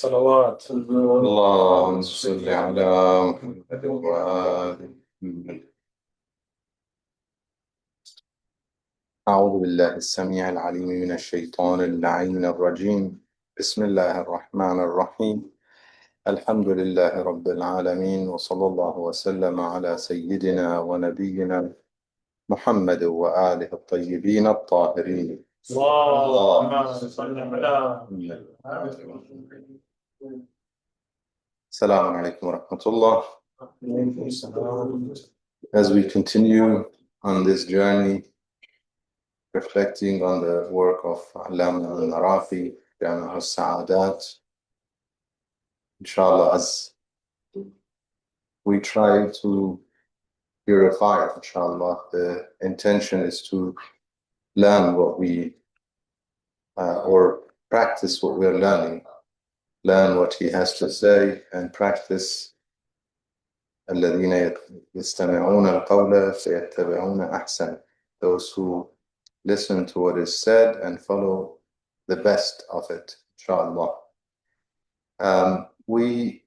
صلوات. اللهم صل على محمد وآل محمد. أعوذ بالله السميع العليم من الشيطان اللعين الرجيم. بسم الله الرحمن الرحيم. الحمد لله رب العالمين، وصلى الله وسلم على سيدنا ونبينا محمد وآله الطيبين الطاهرين. اللهم صل على السلام عليكم ورحمة الله. As we continue on this journey, reflecting on the work of Naraqi, Jami al-Sa'adat, inshallah, as we try to purify, inshallah, the intention is to learn what we, or practice what we're learn what he has to say, and practice الذين يستمعون القول فيتبعون أحسن, those who listen to what is said and follow the best of it, inshallah. We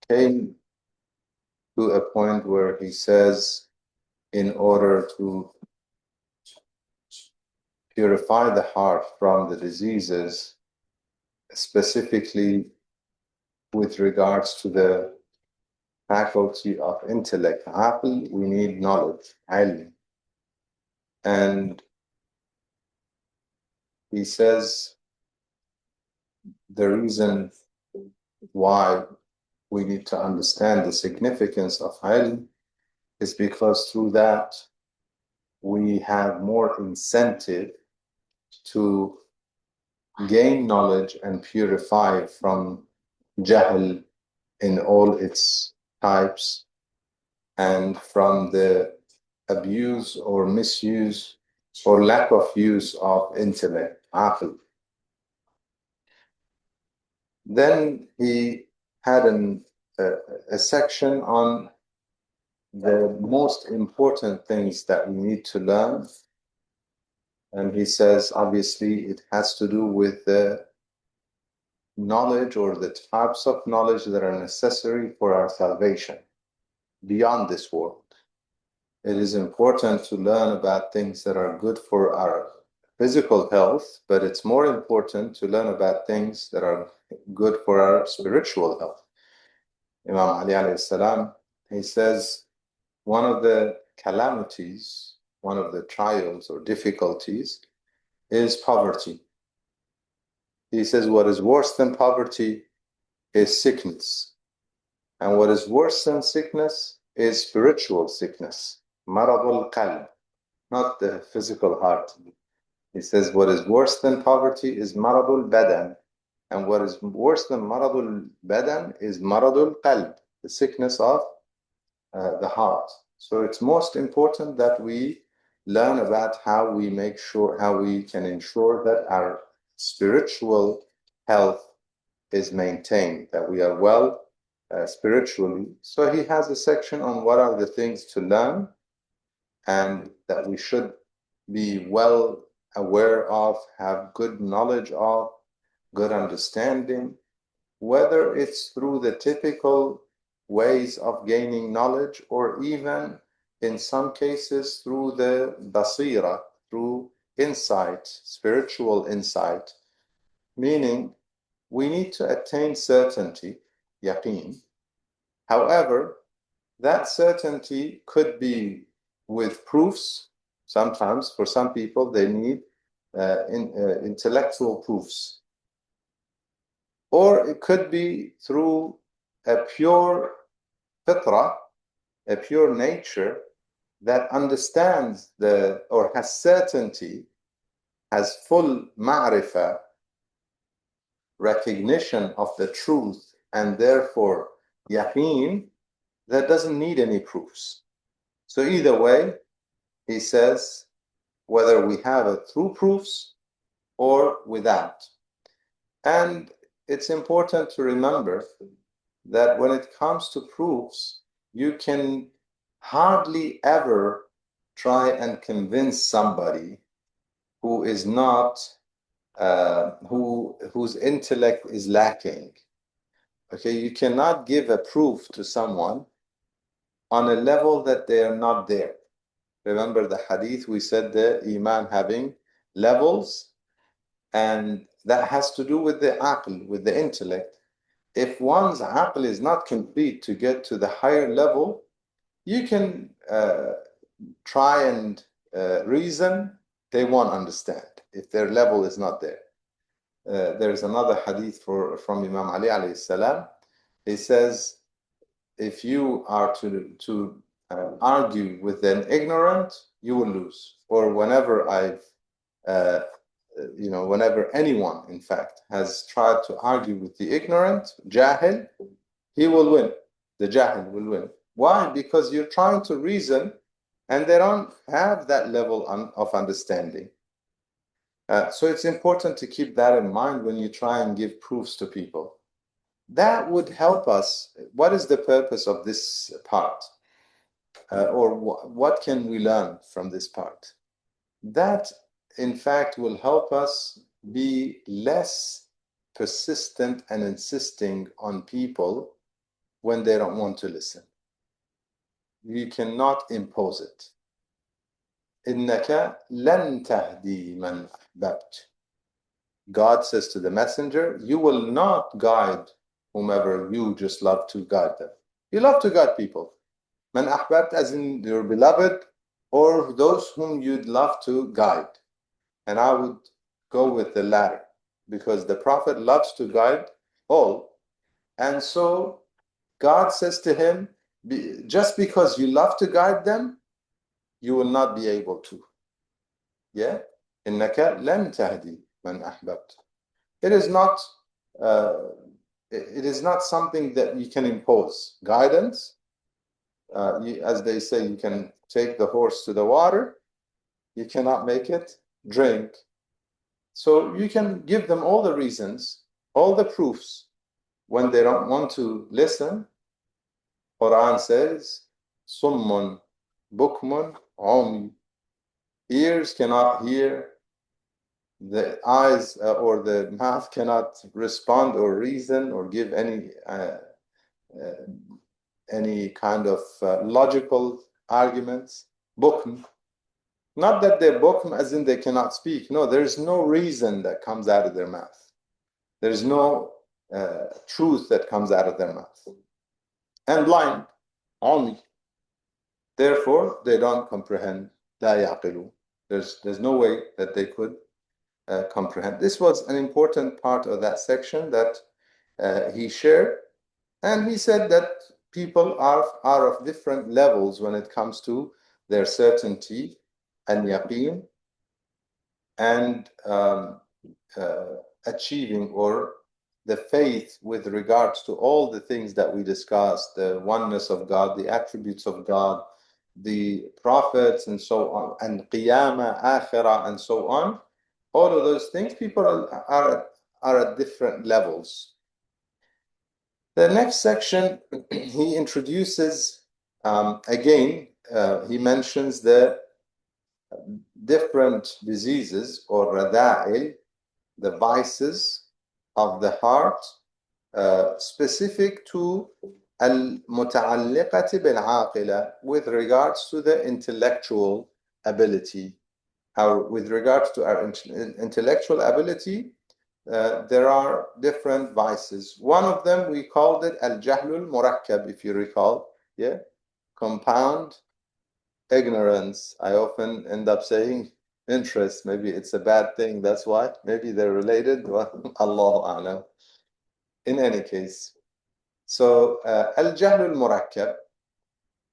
came to a point where he says, in order to purify the heart from the diseases, specifically with regards to the faculty of intellect, aql, we need knowledge, ilm. And he says the reason why we need to understand the significance of ilm is because through that we have more incentive to gain knowledge and purify from jahl in all its types, and from the abuse or misuse or lack of use of intellect, aql. Then he had a section on the most important things that we need to learn. And he says, obviously, it has to do with the knowledge or the types of knowledge that are necessary for our salvation beyond this world. It is important to learn about things that are good for our physical health, but it's more important to learn about things that are good for our spiritual health. Imam Ali alayhi salam, he says, one of the calamities, one of the trials or difficulties is poverty. He says what is worse than poverty is sickness. And what is worse than sickness is spiritual sickness. Maradul qalb, not the physical heart. He says what is worse than poverty is maradul badan. And what is worse than maradul badan is maradul qalb, the sickness of the heart. So it's most important that we learn about how we can ensure that our spiritual health is maintained, that we are well spiritually. So he has a section on what are the things to learn and that we should be well aware of, have good knowledge of, good understanding, whether it's through the typical ways of gaining knowledge, or even in some cases through the basira, through insight, spiritual insight, meaning we need to attain certainty, yaqeen. However, that certainty could be with proofs. Sometimes for some people they need intellectual proofs, or it could be through a pure fitra, a pure nature that understands or has certainty, has full ma'rifah, recognition of the truth, and therefore yaqeen, that doesn't need any proofs. So either way, he says, whether we have it through proofs or without. And it's important to remember that when it comes to proofs, you can hardly ever try and convince somebody who is not whose intellect is lacking. Okay, you cannot give a proof to someone on a level that they are not there. Remember the hadith, we said the iman having levels, and that has to do with the aql, with the intellect. If one's aql is not complete to get to the higher level, you can try and reason, they won't understand if their level is not there. There's another hadith from Imam Ali alayhi salam. He says, if you are to argue with an ignorant, you will lose. Or whenever whenever anyone, in fact, has tried to argue with the ignorant, jahil, he will win. The jahil will win. Why? Because you're trying to reason and they don't have that level of understanding. So it's important to keep that in mind when you try and give proofs to people. That would help us. What is the purpose of this part? Or what can we learn from this part? That, in fact, will help us be less persistent and insisting on people when they don't want to listen. You cannot impose it. إِنَّكَ لَن تَهْدِي مَنْ أَحْبَبْتَ. God says to the messenger, you will not guide whomever you just love to guide them. You love to guide people. Man ahbabt, as in your beloved, or those whom you'd love to guide. And I would go with the latter, because the Prophet loves to guide all. And so God says to him, just because you love to guide them, you will not be able to. Yeah? إِنَّكَ لَن تَهْدِي مَنْ أَحْبَبْتَ. It is not something that you can impose. Guidance, as they say, you can take the horse to the water, you cannot make it drink. So you can give them all the reasons, all the proofs. When they don't want to listen, Quran says, Summun, Bukmun, Umi. Ears cannot hear, the eyes or the mouth cannot respond or reason or give any kind of logical arguments. Bukm. Not that they're bukm as in they cannot speak. No, there's no reason that comes out of their mouth. There's no truth that comes out of their mouth. And blind. Umi. Therefore, they don't comprehend. La yaqilu. There's no way that they could comprehend. This was an important part of that section that he shared. And he said that people are of different levels when it comes to their certainty and yaqeen and achieving or the faith with regards to all the things that we discussed, the oneness of God, the attributes of God, the prophets and so on, and qiyamah, akhirah, and so on. All of those things, people are at different levels. The next section, he introduces, again, he mentions the different diseases or rada'il, the vices of the heart, specific to al-muta'alliqati bil-aqila, with regards to the intellectual ability. With regards to our intellectual ability, there are different vices. One of them, we called it al-jahlul murakkab, if you recall. Yeah, compound ignorance. I often end up saying interest. Maybe it's a bad thing. That's why. Maybe they're related. Allahu a'lam. In any case, so al-jahlul murakkab.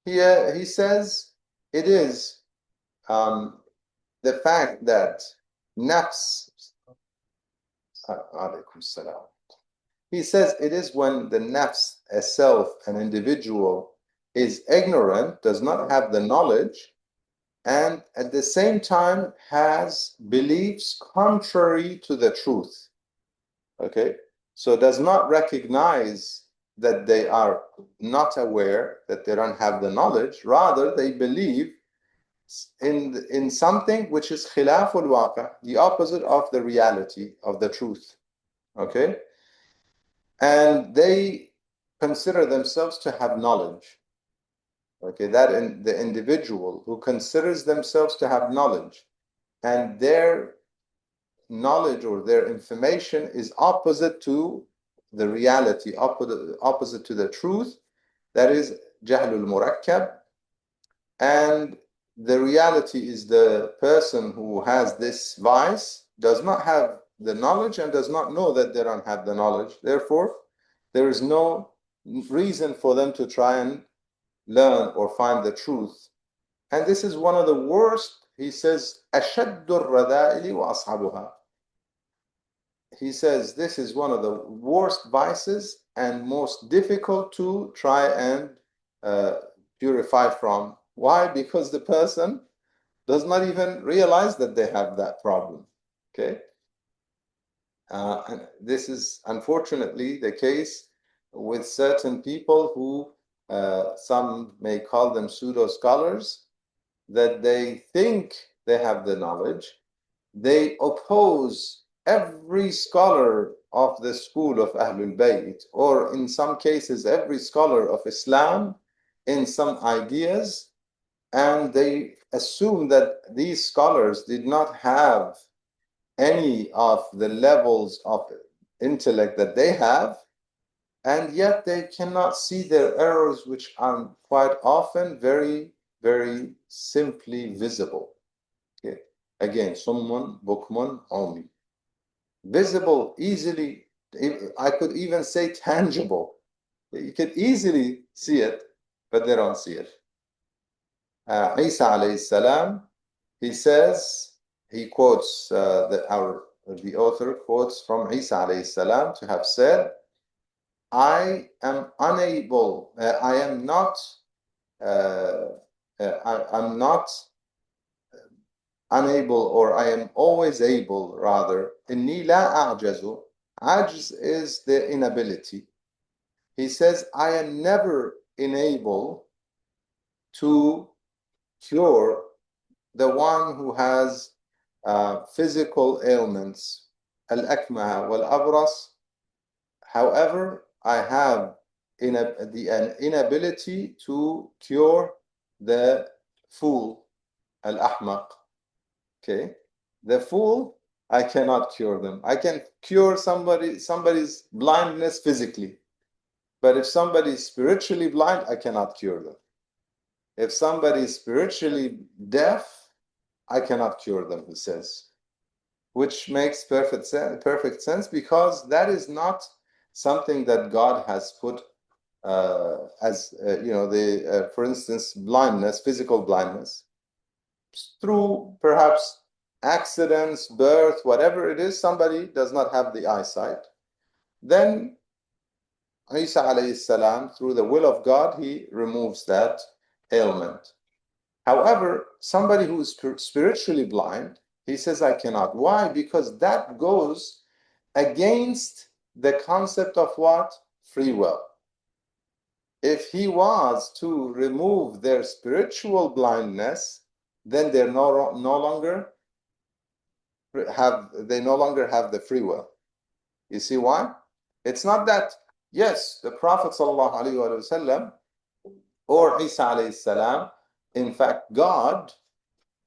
Here he says it is the fact that nafs. He says it is when the nafs, a self, an individual, is ignorant, does not have the knowledge, and at the same time has beliefs contrary to the truth. Okay? So does not recognize that they are not aware, that they don't have the knowledge. Rather, they believe in something which is khilaful waqa, the opposite of the reality, of the truth. Okay? And they consider themselves to have knowledge. Okay, the individual who considers themselves to have knowledge, and their knowledge or their information is opposite to the reality, opposite to the truth, that is jahlul murakkab. And the reality is the person who has this vice does not have the knowledge and does not know that they don't have the knowledge. Therefore, there is no reason for them to try and learn or find the truth. And this is one of the worst. He says, أَشَدُّ الرَّذَائِلِ وَأَصْحَابُهَا. He says this is one of the worst vices and most difficult to try and purify from. Why? Because the person does not even realize that they have that problem. Okay? And this is unfortunately the case with certain people who some may call them pseudo scholars, that they think they have the knowledge. They oppose every scholar of the school of Ahlul Bayt, or in some cases every scholar of Islam in some ideas, and they assume that these scholars did not have any of the levels of intellect that they have, and yet they cannot see their errors, which are quite often very, very simply visible. Okay. Again, summun, bukmun, umi. Visible, easily, I could even say tangible. You could easily see it, but they don't see it. Isa alayhi salam, he says, he quotes, the author quotes from Isa alayhi salam to have said, I am unable, I am not, I'm not unable, or I am always able, rather. Inni la a'jazu. Ajz is the inability. He says, I am never unable to cure the one who has physical ailments, al-akmaha wal-abras. However, I have an inability to cure the fool, al-ahmaq. Okay, the fool, I cannot cure them. I can cure somebody's blindness physically, but if somebody is spiritually blind, I cannot cure them. If somebody is spiritually deaf, I cannot cure them, he says, which makes perfect sense, because that is not something that God has put as for instance, blindness, physical blindness, through perhaps accidents, birth, whatever it is, somebody does not have the eyesight. Then Isa alayhi salam, through the will of God, he removes that ailment. However, somebody who is spiritually blind, he says, I cannot. Why? Because that goes against the concept of what? Free will. If he was to remove their spiritual blindness, then they're no longer have the free will. You see why? It's not that, yes, the Prophet ﷺ or Isa alayhi salam, in fact, God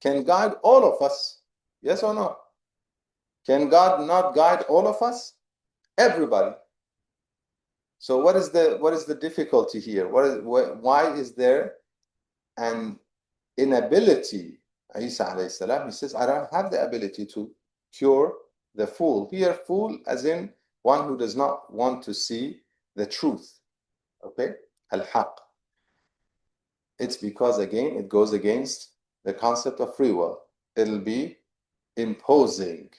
can guide all of us. Yes or no? Can God not guide all of us? Everybody. So what is the difficulty here? Why is there an inability? Isa alayhi salam, he says, I don't have the ability to cure the fool. Here, fool as in one who does not want to see the truth. Okay? Al-haq. It's because, again, it goes against the concept of free will. It'll be imposing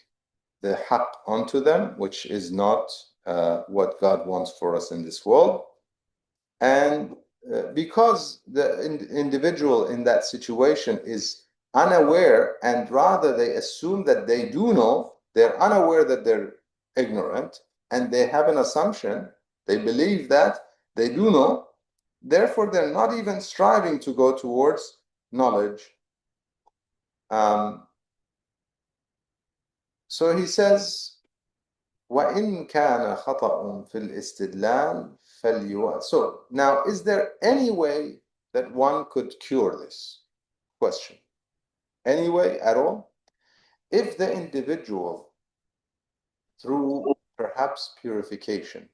the haq onto them, which is not what God wants for us in this world. And because the individual in that situation is unaware, and rather they assume that they do know, they're unaware that they're ignorant, and they have an assumption, they believe that they do know, therefore they're not even striving to go towards knowledge. So he says, وَإِن كَانَ خَطَأٌ فِي الْإِسْتِدْلَالِ فَلْيُوَ. So now, is there any way that one could cure this question? Any way at all? If the individual, through perhaps purification,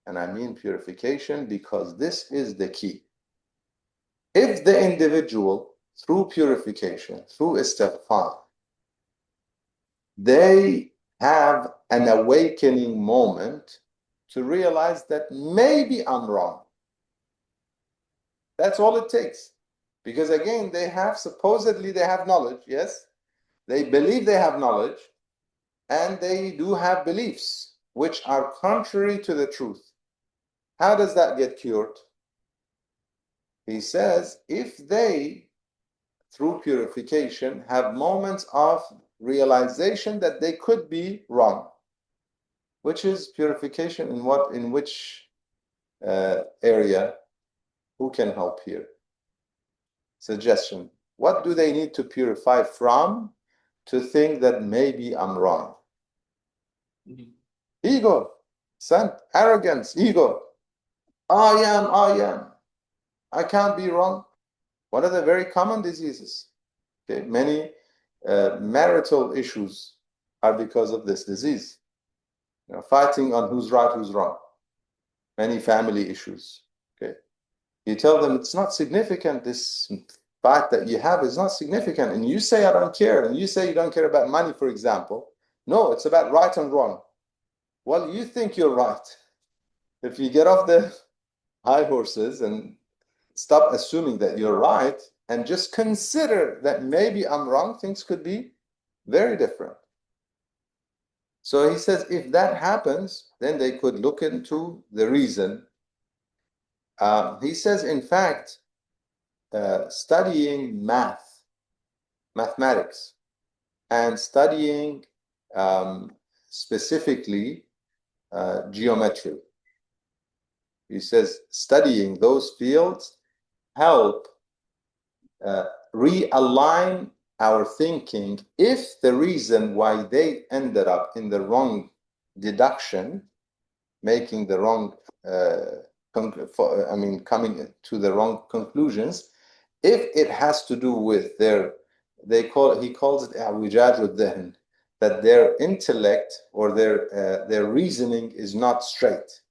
and I mean purification because this is the key. If the individual, through purification, through istighfar, they have an awakening moment to realize that maybe I'm wrong. That's all it takes. Because again, supposedly they have knowledge, yes? They believe they have knowledge, and they do have beliefs which are contrary to the truth. How does that get cured? He says, if they, through purification, have moments of realization that they could be wrong, which is purification in which area? Who can help here? Suggestion. What do they need to purify from to think that maybe I'm wrong? Ego, arrogance, ego. I am. I can't be wrong. One of the very common diseases. Okay, many marital issues are because of this disease. Fighting on who's right, who's wrong. Many family issues. Okay, you tell them it's not significant. This fight that you have is not significant, and you say I don't care, and you say you don't care about money, for example. No, it's about right and wrong. Well, you think you're right. If you get off the high horses and stop assuming that you're right and just consider that maybe I'm wrong, things could be very different. So he says if that happens, then they could look into the reason. He says, in fact, studying mathematics, and studying specifically geometry. He says studying those fields help realign our thinking if the reason why they ended up in the wrong deduction, making the wrong, coming to the wrong conclusions, if it has to do with he calls it i'wijaj al-dhihn, that their intellect or their reasoning is not straight.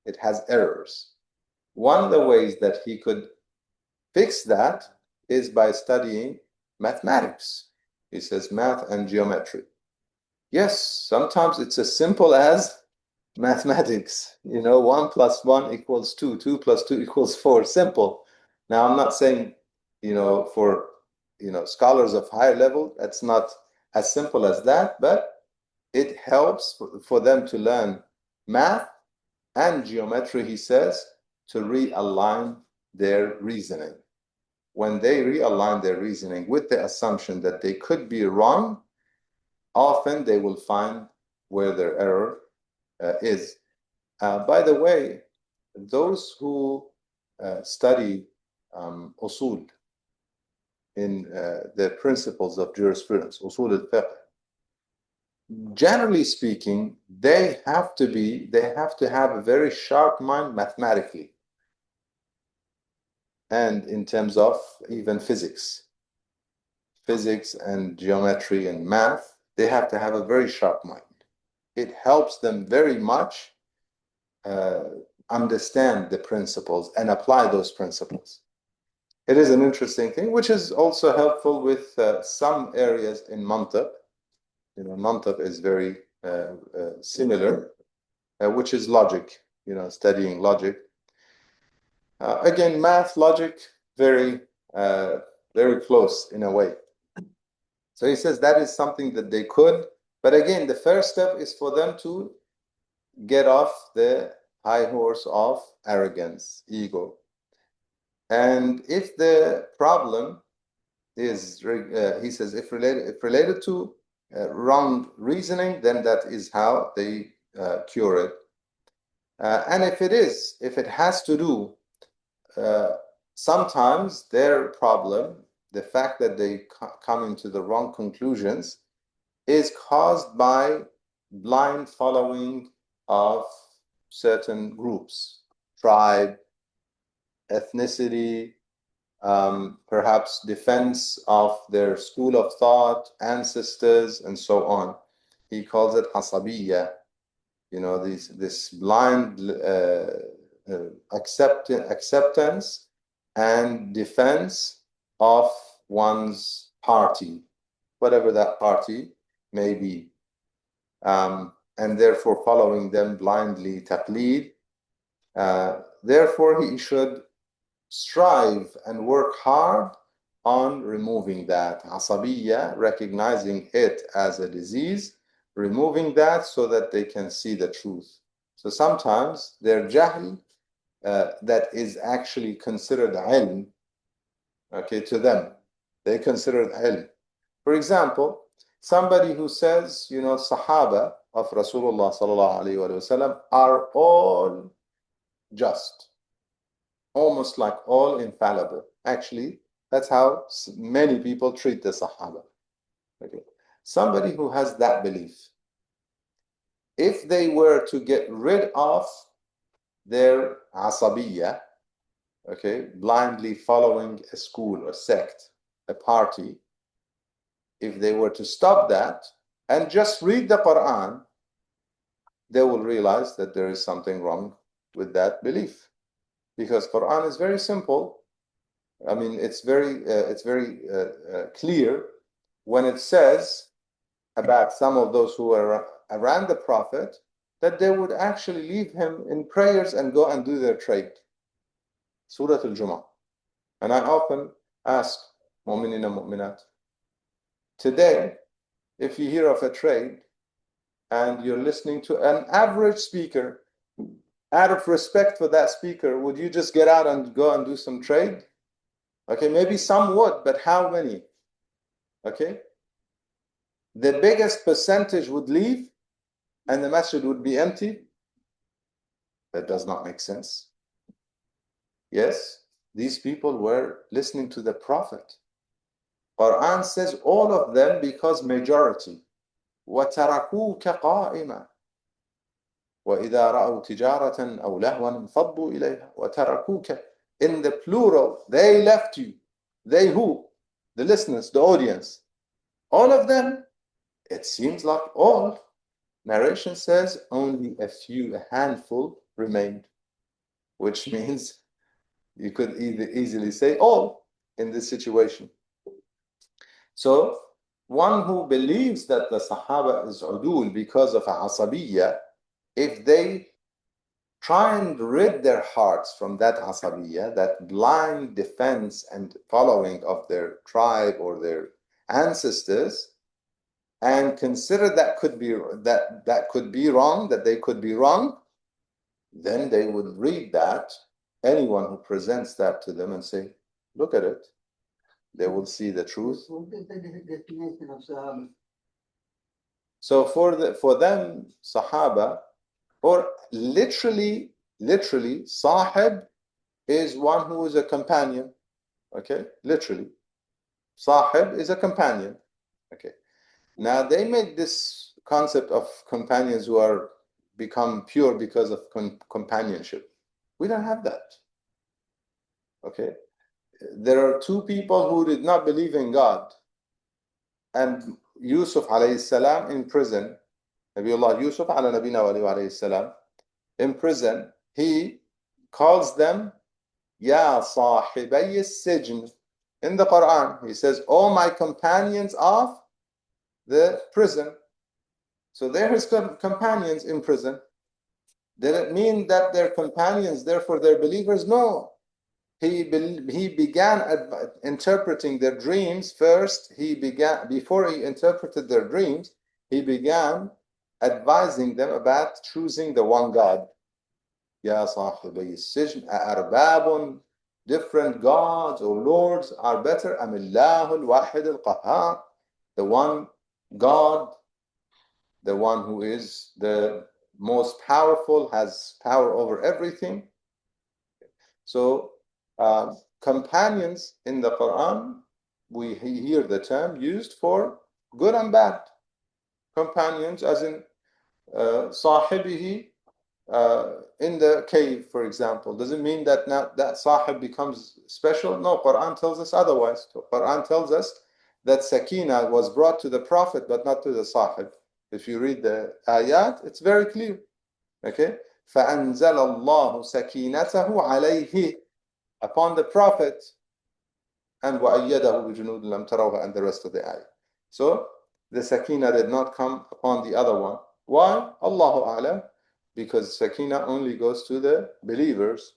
It has errors. One of the ways that he could fix that is by studying mathematics. He says math and geometry. Yes, sometimes it's as simple as mathematics. 1 + 1 = 2, 2 + 2 = 4. Simple. Now, I'm not saying, for, scholars of higher level, that's not as simple as that, but it helps for them to learn math and geometry, he says, to realign their reasoning. When they realign their reasoning with the assumption that they could be wrong, often they will find where their error is. By the way, those who study usul in the principles of jurisprudence, usul al-fiqh, generally speaking, they have to have a very sharp mind mathematically, and in terms of even physics and geometry and math, they have to have a very sharp mind. It helps them very much understand the principles and apply those principles. It is an interesting thing, which is also helpful with some areas in mantiq. Mantiq is very similar, which is logic, studying logic. Again, math, logic, very close in a way. So he says that is something that they could, but again, the first step is for them to get off the high horse of arrogance, ego. And if the problem is, he says, if related to wrong reasoning, then that is how they cure it. And if it has to do, sometimes their problem the fact that they come into the wrong conclusions is caused by blind following of certain groups, tribe, ethnicity, perhaps defense of their school of thought, ancestors, and so on. He calls it asabiyya, this blind acceptance and defense of one's party, whatever that party may be, and therefore following them blindly, taqleed. Therefore, he should strive and work hard on removing that asabiyya, recognizing it as a disease, removing that so that they can see the truth. So sometimes their jahl, that is actually considered ilm, okay, to them, they consider it ilm. For example, somebody who says, Sahaba of Rasulullah sallallahu alaihi wasallam are all just, almost like all infallible. Actually, that's how many people treat the Sahaba. Okay. Somebody who has that belief, if they were to get rid of their asabiyya, okay, blindly following a school, a sect, a party, if they were to stop that and just read the Quran, they will realize that there is something wrong with that belief. Because Quran is very simple. I mean, it's very clear when it says about some of those who were around the Prophet that they would actually leave him in prayers and go and do their trade. Surah Al-Jumu'ah. And I often ask mu'minina mu'minat, today, if you hear of a trade and you're listening to an average speaker, out of respect for that speaker, would you just get out and go and do some trade? Okay, maybe some would, but how many? Okay? The biggest percentage would leave and the masjid would be empty. That does not make sense. Yes, these people were listening to the Prophet. Quran says all of them because majority. وَتَرَكُوكَ قَائِمًا وَإِذَا رَأَوْا تِجَارَةً أَوْ لَهْوًا انفَضُّوا إِلَيْهَا وَتَرَكُوكَ. In the plural, they left you. They who? The listeners, the audience. All of them? It seems like all. Narration says only a few, a handful remained, which means you could easily say all in this situation. So one who believes that the Sahaba is udul because of asabiyya, if they try and rid their hearts from that asabiyya, that blind defense and following of their tribe or their ancestors, and consider that could be wrong, that they could be wrong, then they would read that, anyone who presents that to them and say, look at it, they will see the truth. So for them, Sahaba, or literally, Sahib is one who is a companion. Okay, literally. Sahib is a companion. Okay. Now they made this concept of companions who are become pure because of companionship. We don't have that. Okay. There are two people who did not believe in God, and Yusuf alayhi salam in prison, Nabiullah Yusuf ala nabina wa alayhi salam, in prison, he calls them Ya sahibay sijn. In the Quran, he says, "Oh, my companions of the prison." So they're his companions in prison. Did it mean that they're companions, therefore they're believers? No. He began interpreting their dreams first. Before he interpreted their dreams, he began advising them about choosing the one God. Ya sahibay sijn a'arbabun, different gods or lords are better. Amillahul wahid al-qahhar, the one God, the one who is the most powerful, has power over everything. So companions in the Quran we hear the term used for good and bad companions, as in صاحبه in the cave, for example. Doesn't mean that now that sahib becomes special. No, Quran tells us otherwise. Quran tells us that sakina was brought to the Prophet but not to the sahib. If you read the ayat, it's very clear. Okay? فَأَنزَلَ اللَّهُ سَكِينَتَهُ عَلَيْهِ, upon the Prophet, and وَأَيَّدَهُ بِجُنُودٍ لَمْ تَرَوْهَا, and the rest of the ayah. So the sakina did not come upon the other one. Why? Allahu A'lam. Because sakina only goes to the believers.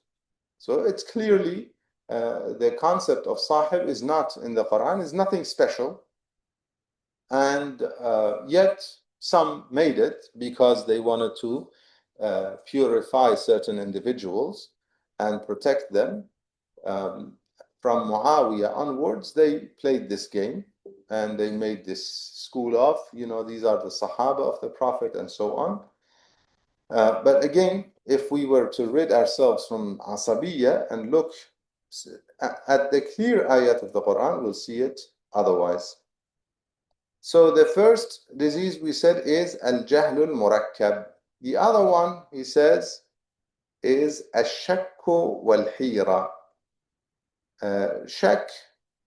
So it's clearly the concept of sahib is not in the Quran, is nothing special. And yet some made it because they wanted to purify certain individuals and protect them. From Muawiyah onwards, they played this game and they made this school of, these are the Sahaba of the Prophet and so on. But again, if we were to rid ourselves from Asabiyya and look at the clear ayat of the Quran, we'll see it otherwise. So the first disease we said is al-jahlul murakkab. The other one, he says, is ash-shakku wal-hira. Shak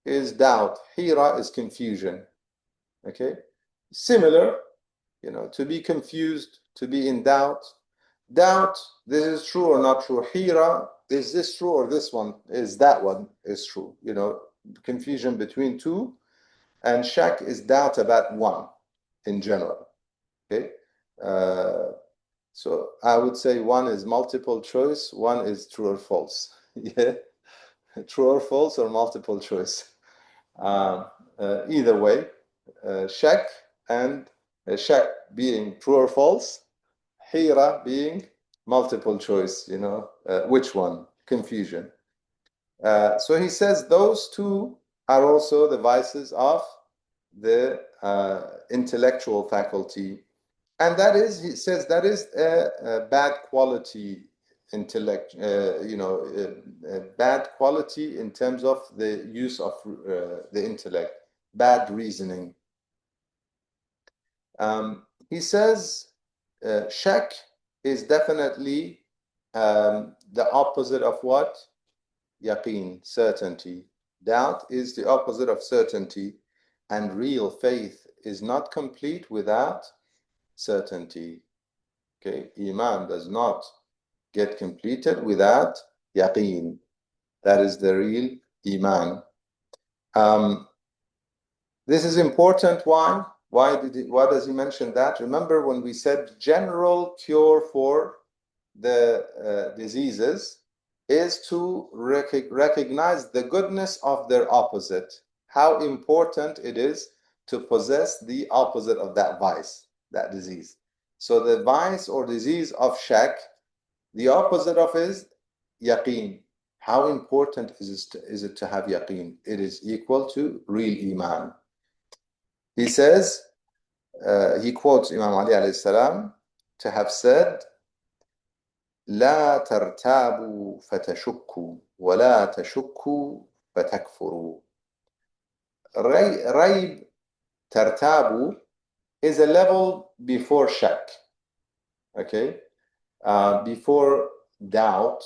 is doubt, hira is confusion. Okay, similar, to be confused, to be in doubt. Doubt, this is true or not true. Hira, is this true or this one is that one is true. Confusion between two. And shak is doubt about one in general. Okay, so I would say one is multiple choice, one is true or false. Yeah, true or false or multiple choice. Either way, shak and shak being true or false, hira being multiple choice, which one? Confusion. So he says those two are also the vices of the intellectual faculty. And that is, he says, that is a bad quality intellect, bad quality in terms of the use of the intellect, bad reasoning. He says shak is definitely the opposite of what? Yaqeen, certainty. Doubt is the opposite of certainty, and real faith is not complete without certainty. Okay, Iman does not get completed without yaqeen. That is the real Iman. This is important. Why? Why does he mention that? Remember when we said general cure for the diseases is to recognize the goodness of their opposite. How important it is to possess the opposite of that vice, that disease. So the vice or disease of shak, the opposite of is yaqeen. How important is it to have yaqeen? It is equal to real iman. He says, he quotes Imam Ali alayhi salam to have said, لا ترتابوا فتشكوا ولا تشكوا فتكفروا. ريب ترتابوا is a level before shak. Okay, before doubt.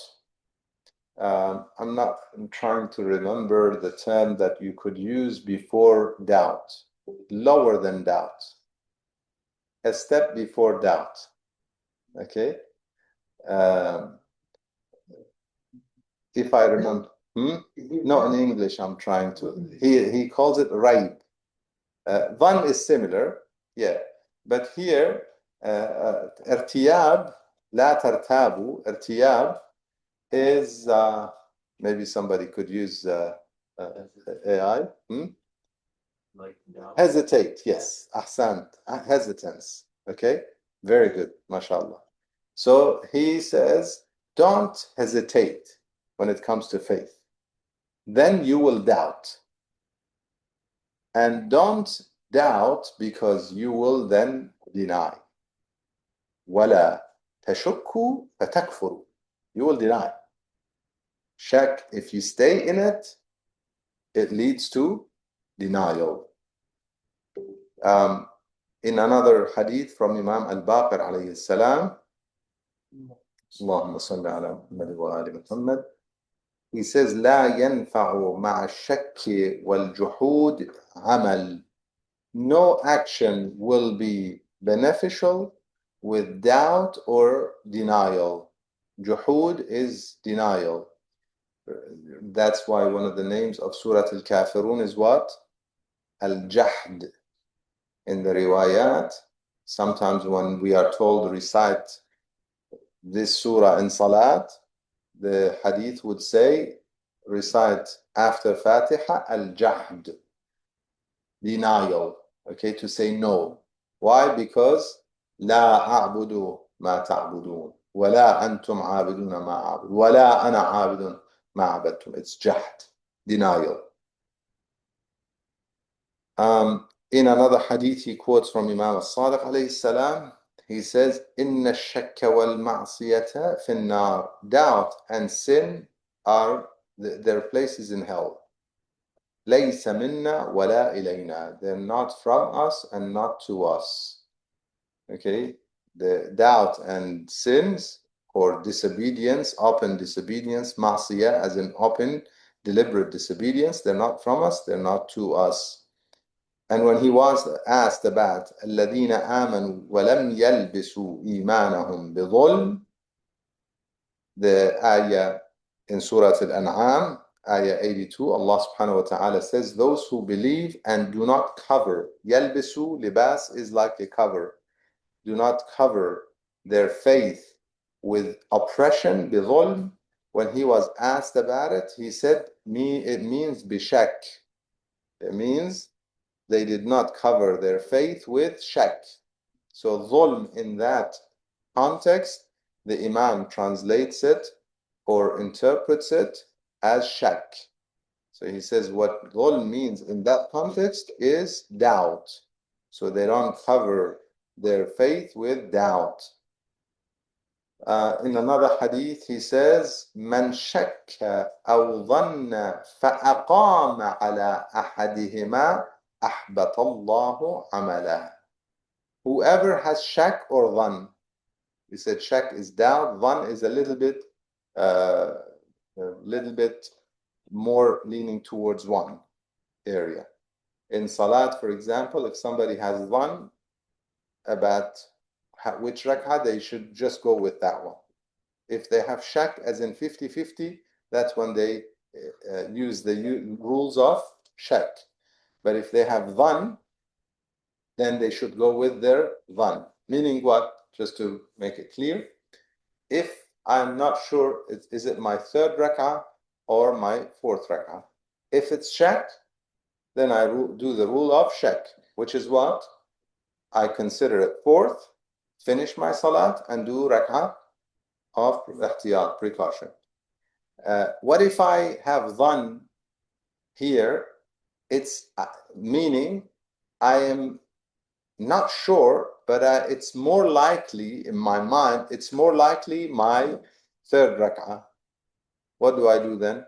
I'm trying to remember the term that you could use before doubt. Lower than doubt. A step before doubt. Okay. If I remember, no, in English I'm trying to. He calls it raib. Van is similar, yeah, but here irtiyab, la tartabu, irtiyab is maybe somebody could use AI. Hesitate, yes, ahsant, hesitance. Okay, very good, mashallah. So he says, don't hesitate when it comes to faith. Then you will doubt. And don't doubt because you will then deny. وَلَا تَشُكُّوا فَتَكْفُرُوا. You will deny. Shak, if you stay in it, it leads to denial. In another hadith from Imam al-Baqir alayhi salam, Allahumma salli ala Muhammad wa ali Muhammad, he says, لا ينفع مع الشك والجحود عمل. No action will be beneficial with doubt or denial. Juhud is denial. That's why one of the names of Surah Al-Kafirun is what? Al-Jahd. In the riwayat, sometimes when we are told recite this surah in salat, the hadith would say recite after Fatiha Al-Jahd, denial, okay, to say no. Why? Because لا أعبد ما تعبدون ولا أنتم عابدون ما أعبد ولا أنا عابد ما عبدتم. It's jahd, denial. In another hadith he quotes from Imam al-Sadiq alayhi salam, he says, إن الشك والمعصية في النار. Doubt and sin are their places in hell. ليس منا ولا إلينا. They're not from us and not to us. Okay, the doubt and sins or disobedience, open disobedience, ma'siyah as in open deliberate disobedience, they're not from us, they're not to us. And when he was asked about الذين آمنوا ولم يلبسوا إيمانهم بظلم, the ayah in Surah Al-An'am, ayah 82, Allah subhanahu wa ta'ala says, those who believe and do not cover. يلبسوا, libas is like a cover. Do not cover their faith with oppression, بظلم. When he was asked about it, he said, it means bishak. It means they did not cover their faith with shak. So dhulm in that context, the Imam translates it or interprets it as shak. So he says what dhulm means in that context is doubt. So they don't cover their faith with doubt. In another hadith he says, من شك أو ظن فأقام على أحدهما أحبط الله عمله. Whoever has shak or dhan, he said shak is doubt, dhan is a little bit more leaning towards one area. In salat, for example, if somebody has dhan about which rak'ah, they should just go with that one. If they have shak as in 50-50, that's when they use the rules of shak. But if they have dhan, then they should go with their dhan. Meaning what? Just to make it clear, if I'm not sure, is it my third rak'ah or my fourth rak'ah? If it's shak, then I do the rule of shak, which is what? I consider it fourth, finish my salat, and do rak'ah of ihtiyat, precaution. What if I have dhan here? It's meaning I am not sure, but it's more likely in my mind, it's more likely my third rak'ah. What do I do then?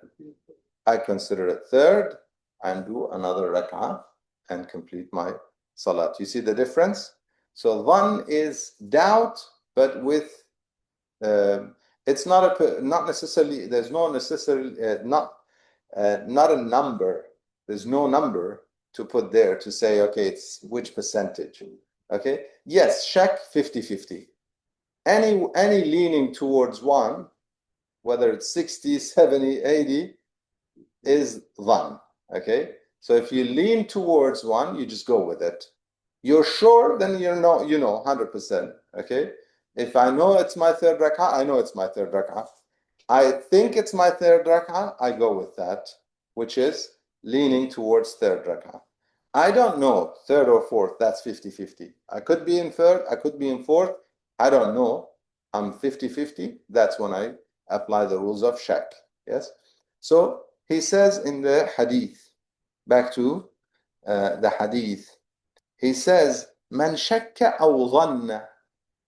I consider it third and do another rak'ah and complete my salat. You see the difference? So dhan is doubt, but with it's not necessarily, there's no necessarily not a number. There's no number to put there to say, okay, it's which percentage. Okay, yes, shak 50-50. Any leaning towards one, whether it's 60, 70, 80, is dhan. Okay, so if you lean towards one, you just go with it. You're sure, then you know 100%. Okay, if I know it's my third rak'ah, I know it's my third rak'ah. I think it's my third rak'ah, I go with that, which is leaning towards third rak'ah. I don't know, third or fourth, that's 50-50. I could be in third, I could be in fourth, I don't know. I'm 50-50, that's when I apply the rules of shak. Yes? So he says in the hadith, back to the hadith, he says, Man shakka aw dhanna.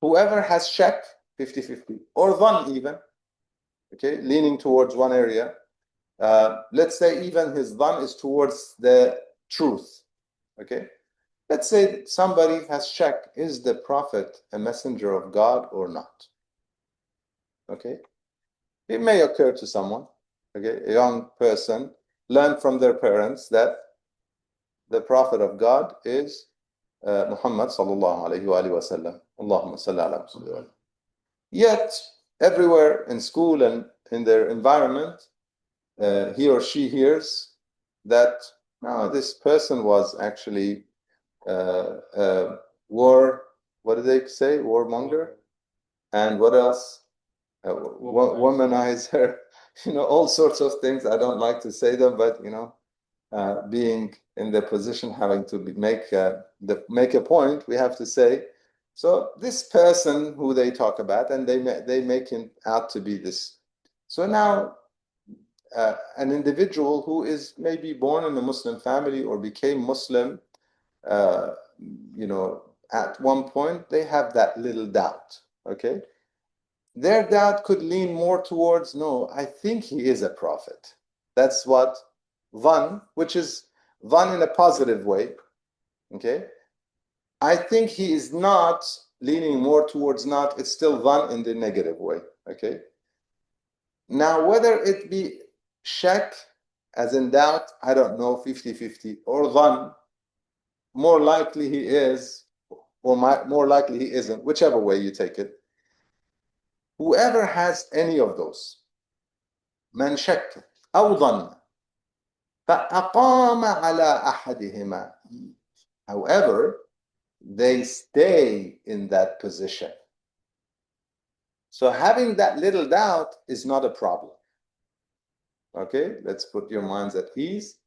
Whoever has shak, 50-50, or dhan even, okay, leaning towards one area. Let's say even his dhan is towards the truth. Okay? Let's say somebody has checked, is the Prophet a messenger of God or not? Okay? It may occur to someone, okay, a young person, learn from their parents that the Prophet of God is Muhammad sallallahu alayhi wa sallam. Allahumma salli ala Muhammad. Yet, everywhere in school and in their environment, he or she hears that no, this person was actually what do they say? Warmonger? And what else? Womanizer, all sorts of things. I don't like to say them, but being in the position, having to make a point, we have to say. So this person who they talk about, and they make him out to be this. So now, an individual who is maybe born in a Muslim family or became Muslim, at one point they have that little doubt. Okay. Their doubt could lean more towards, no, I think he is a prophet. That's what Van, which is Van in a positive way. Okay. I think he is not leaning more towards not, it's still Van in the negative way. Okay. Now, whether it be shak, as in doubt, I don't know, 50-50, or Van, more likely he is, or more likely he isn't, whichever way you take it. Whoever has any of those, من شك أو ظن فأقام على أحدهما. However, they stay in that position. So having that little doubt is not a problem. Okay, let's put your minds at ease.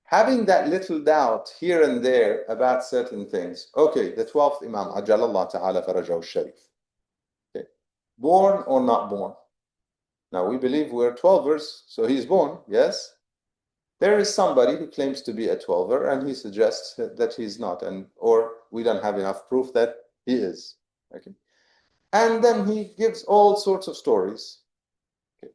Having that little doubt here and there about certain things. Okay, the 12th Imam, Ajalallah Ta'ala Farajahu Sharif. Okay. Born or not born? Now we believe we're 12ers, so he's born, yes? There is somebody who claims to be a 12er and he suggests that he's not, or we don't have enough proof that he is. Okay. And then he gives all sorts of stories. Okay.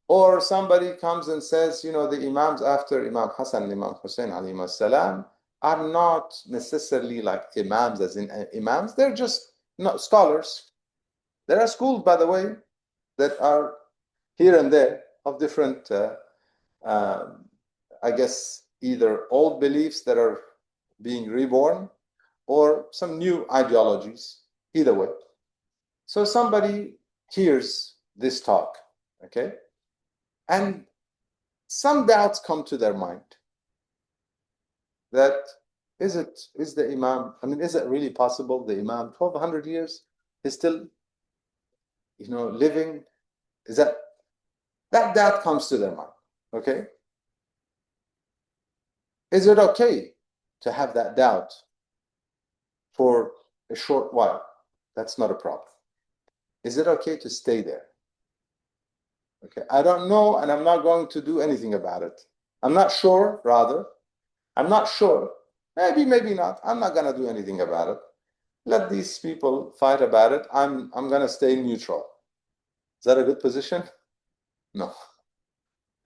Or somebody comes and says, the Imams after Imam Hassan and Imam Hussein alayhi salam are not necessarily like Imams as in Imams, they're just not scholars. There are schools, by the way, that are here and there of different I guess either old beliefs that are being reborn or some new ideologies, either way. So somebody hears this talk, okay? And some doubts come to their mind that is the Imam, is it really possible the Imam, 1200 years, is still, living? Is that doubt comes to their mind, okay? Is it okay to have that doubt for a short while? That's not a problem. Is it okay to stay there? Okay, I don't know, and I'm not going to do anything about it. I'm not sure, rather. I'm not sure. Maybe, maybe not. I'm not going to do anything about it. Let these people fight about it. I'm going to stay neutral. Is that a good position? No.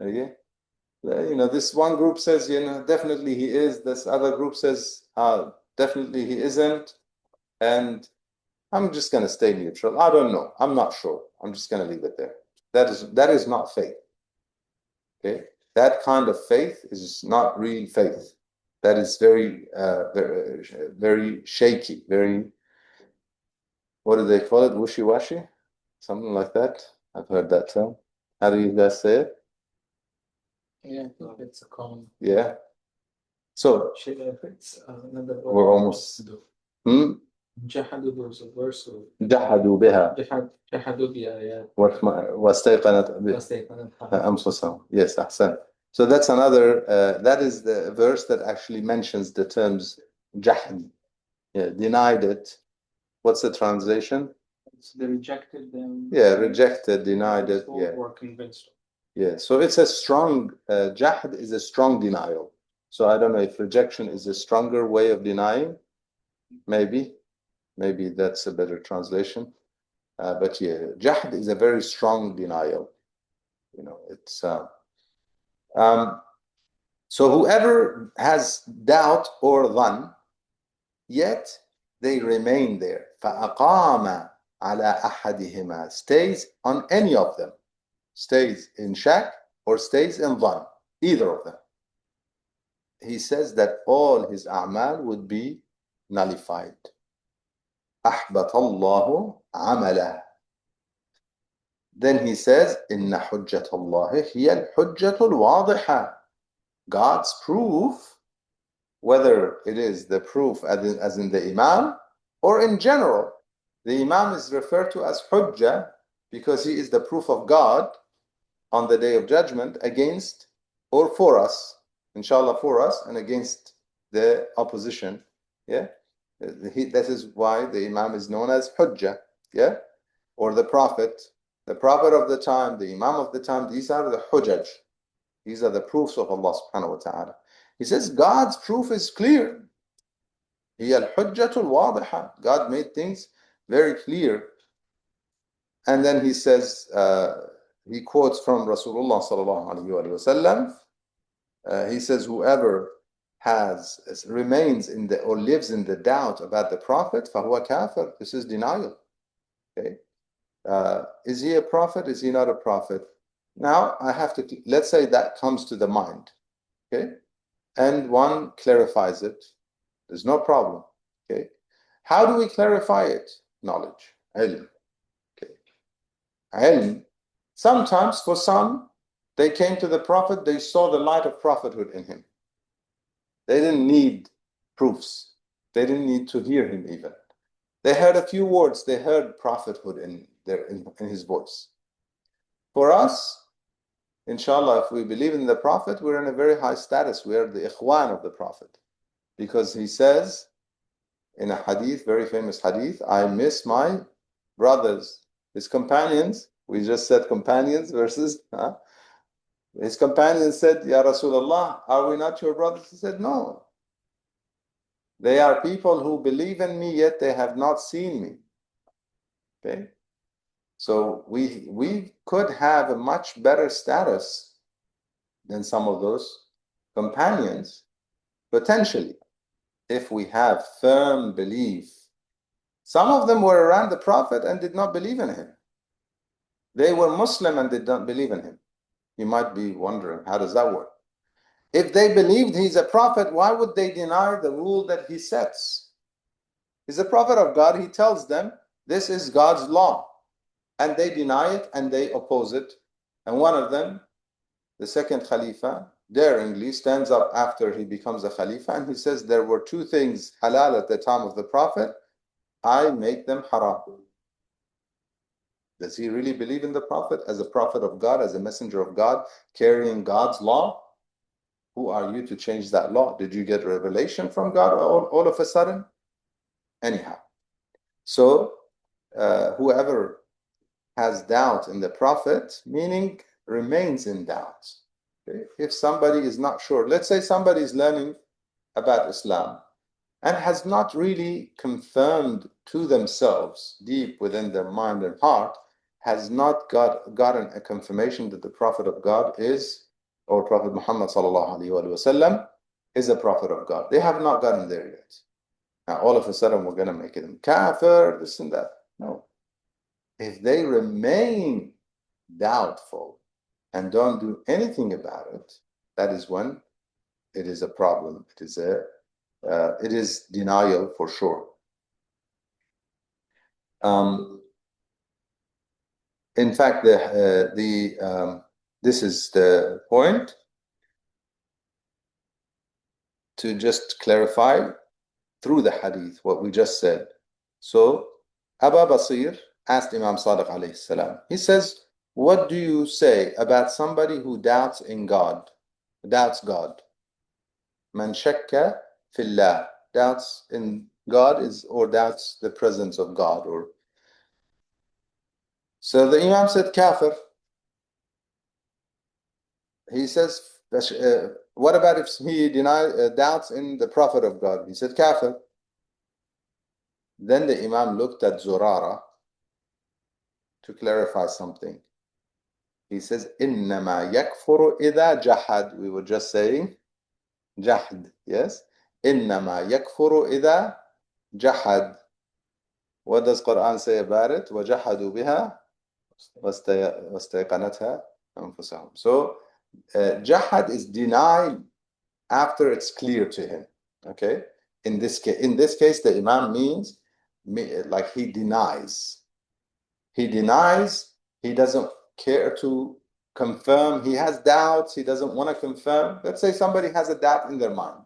Okay. This one group says, definitely he is. This other group says, definitely he isn't. And I'm just going to stay neutral. I don't know. I'm not sure. I'm just going to leave it there. That is not faith. Okay? That kind of faith is not real faith. That is very, very shaky, very, what do they call it? Wishy-washy? Something like that. I've heard that term. How do you guys say it? Yeah, I think it's a common. Yeah. So It's another word. we're almost. جحدوا, there's a verse. جحدوا بها جحدوا بآيات واستيقنت أنفسهم. Yes, أحسن. So that's another. That is the verse that actually mentions the terms jahd. Yeah, denied it. What's the translation? They rejected them. Yeah, rejected, denied it. Yeah. Or convinced. Yeah, so it's a strong, jahd is a strong denial. So I don't know if rejection is a stronger way of denying. Maybe that's a better translation. But yeah, jahd is a very strong denial. It's So whoever has doubt or dhan, yet they remain there. فَأَقَامَ عَلَى أَحَدِهِمَا, stays on any of them, stays in shak or stays in dhan, either of them. He says that all his a'mal would be nullified. أَحْبَطَ اللَّهُ عَمَلَهُ. Then he says, إِنَّ حُجَّةَ اللَّهِ هِيَ الْحُجَّةُ الْوَاضِحَةُ. God's proof, whether it is the proof as in the Imam or in general. The Imam is referred to as Hujjah because he is the proof of God on the Day of Judgment against or for us, inshallah for us, and against the opposition. Yeah, that is why the Imam is known as Hujjah. Yeah, or the Prophet of the time, the Imam of the time. These are the Hujjaj. These are the proofs of Allah subhanahu wa ta'ala. He says God's proof is clear. هي الحجة الواضحة. God made things very clear. And then he says, he quotes from Rasulullah sallallahu alayhi wa sallam. He says, whoever remains in the or lives in the doubt about the Prophet, فهو كافر. This is denial. Okay, is he a prophet? Is he not a prophet? Now I have to, let's say that comes to the mind. Okay, and one clarifies it. There's no problem. Okay, how do we clarify it? Knowledge, ilm. Okay, ilm. Sometimes for some, they came to the Prophet, they saw the light of prophethood in him. They didn't need proofs. They didn't need to hear him even. They heard a few words. They heard prophethood in his voice. For us, inshallah, if we believe in the Prophet, we're in a very high status. We are the ikhwan of the Prophet. Because he says in a hadith, very famous hadith, I miss my brothers, his companions. We just said companions versus, his companions said, Ya Rasulullah, are we not your brothers? He said, no. They are people who believe in me, yet they have not seen me. Okay? So we could have a much better status than some of those companions, potentially, if we have firm belief. Some of them were around the Prophet and did not believe in him. They were Muslim and did not believe in him. You might be wondering, how does that work? If they believed he's a prophet, why would they deny the rule that he sets? He's a prophet of God. He tells them, this is God's law. And they deny it and they oppose it. And one of them, the second Khalifa, daringly stands up after he becomes a Khalifa and he says, there were two things halal at the time of the Prophet. I make them haram. Does he really believe in the Prophet as a prophet of God, as a messenger of God, carrying God's law? Who are you to change that law? Did you get revelation from God all of a sudden? Anyhow, so whoever has doubt in the Prophet, meaning remains in doubt. Okay? If somebody is not sure, let's say somebody is learning about Islam and has not really confirmed to themselves, deep within their mind and heart, has not gotten a confirmation that the Prophet of God is, or Prophet Muhammad sallallahu alaihi wasallam is a prophet of God. They have not gotten there yet. Now all of a sudden we're going to make it kafir, this and that. No. If they remain doubtful and don't do anything about it, that is when it is a problem. It is denial for sure. In fact, this is the point to just clarify through the hadith what we just said. So Abu Basir asked Imam Sadiq alayhi salam. He says, what do you say about somebody who doubts in God, doubts God? Man shakka fillah, doubts in God or doubts the presence of God. So the Imam said kafir. He says, what about if he doubts in the Prophet of God? He said kafir. Then the Imam looked at Zurara to clarify something. He says, إِنَّمَا يَكْفُرُ إِذَا جَحَدْ. We were just saying جحد, yes. إنما يكفر إذا جحد. What does Quran say about it? وجحدوا بها واستيقنتها أنفسهم. So jahad is denied after it's clear to him. Okay. In this case, the Imam means like he denies. He denies. He doesn't care to confirm. He has doubts. He doesn't want to confirm. Let's say somebody has a doubt in their mind.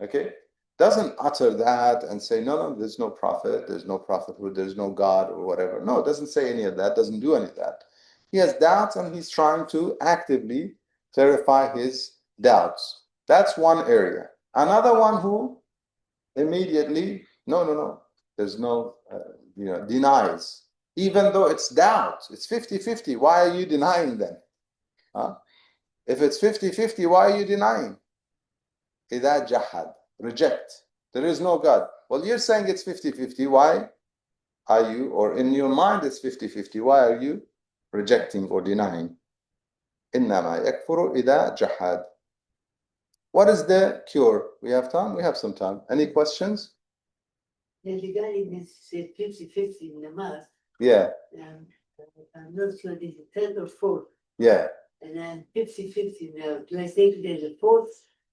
Okay. Doesn't utter that and say, no, there's no prophet, there's no prophethood, there's no God or whatever. No, it doesn't say any of that, doesn't do any of that. He has doubts and he's trying to actively clarify his doubts. That's one area. Another one who immediately, no, there's no, denies. Even though it's doubt, it's 50-50. Why are you denying then? Huh? If it's 50-50, why are you denying? إذا جحد, reject. There is no God. Well, you're saying it's 50-50. Why are you, or in your mind it's 50-50, why are you rejecting or denying? إنما يكفر إذا جحد. What is the cure? We have time? We have some time. Any questions? The guy said 50-50 in the math. Yeah. I'm not sure this is third or fourth. Yeah. And then 50-50 now. Do I say there's a fourth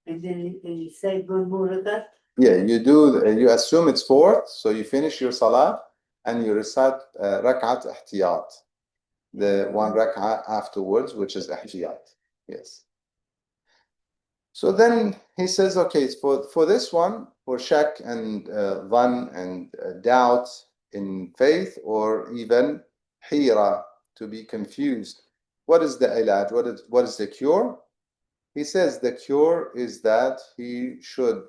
and then you say one more of that? Yeah, you assume it's fourth, so you finish your salah and you recite rak'at ihtiyat. The one rak'ah afterwards, which is ihtiyat. Yes. So then he says, okay, for this one, for shak and dhan and doubt in faith, or even hira, to be confused. What is the ilaj? What is the cure? He says the cure is that he should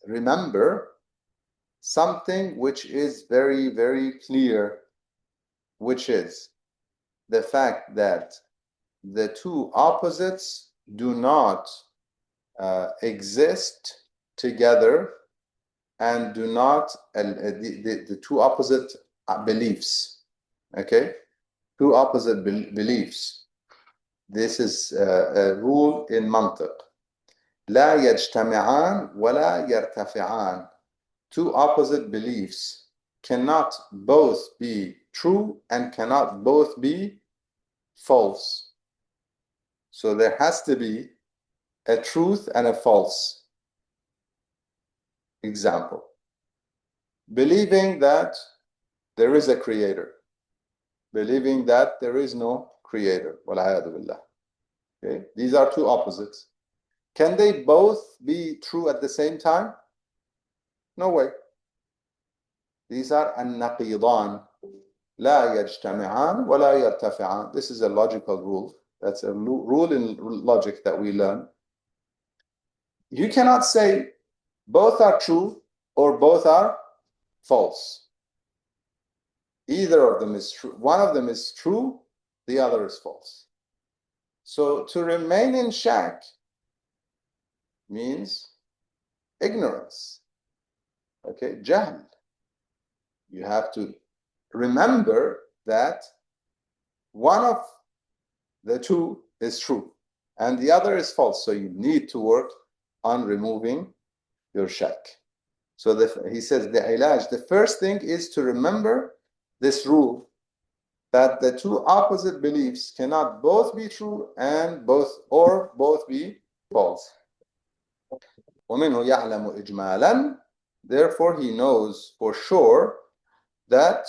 remember something which is very, very clear, which is the fact that the two opposites do not exist together and do not, the two opposite beliefs, okay? Two opposite beliefs. This is a rule in mantiq. لا يجتمعان ولا يرتفعان. Two opposite beliefs cannot both be true and cannot both be false. So there has to be a truth and a false. Example. Believing that there is a creator. Believing that there is no creator. Wal'ayadu billah. Okay? These are two opposites. Can they both be true at the same time? No way. These are an-naqidan. لا يجتمعان ولا يرتفعان. This is a logical rule. That's a rule in logic that we learn. You cannot say both are true or both are false. Either of them is true. One of them is true, the other is false. So to remain in shak means ignorance. Okay, jahl. You have to remember that one of the two is true and the other is false. So you need to work on removing your shak. So he says the ilaj, the first thing is to remember this rule that the two opposite beliefs cannot both be true and both be false. ومنه يعلم إجمالا. Therefore he knows for sure that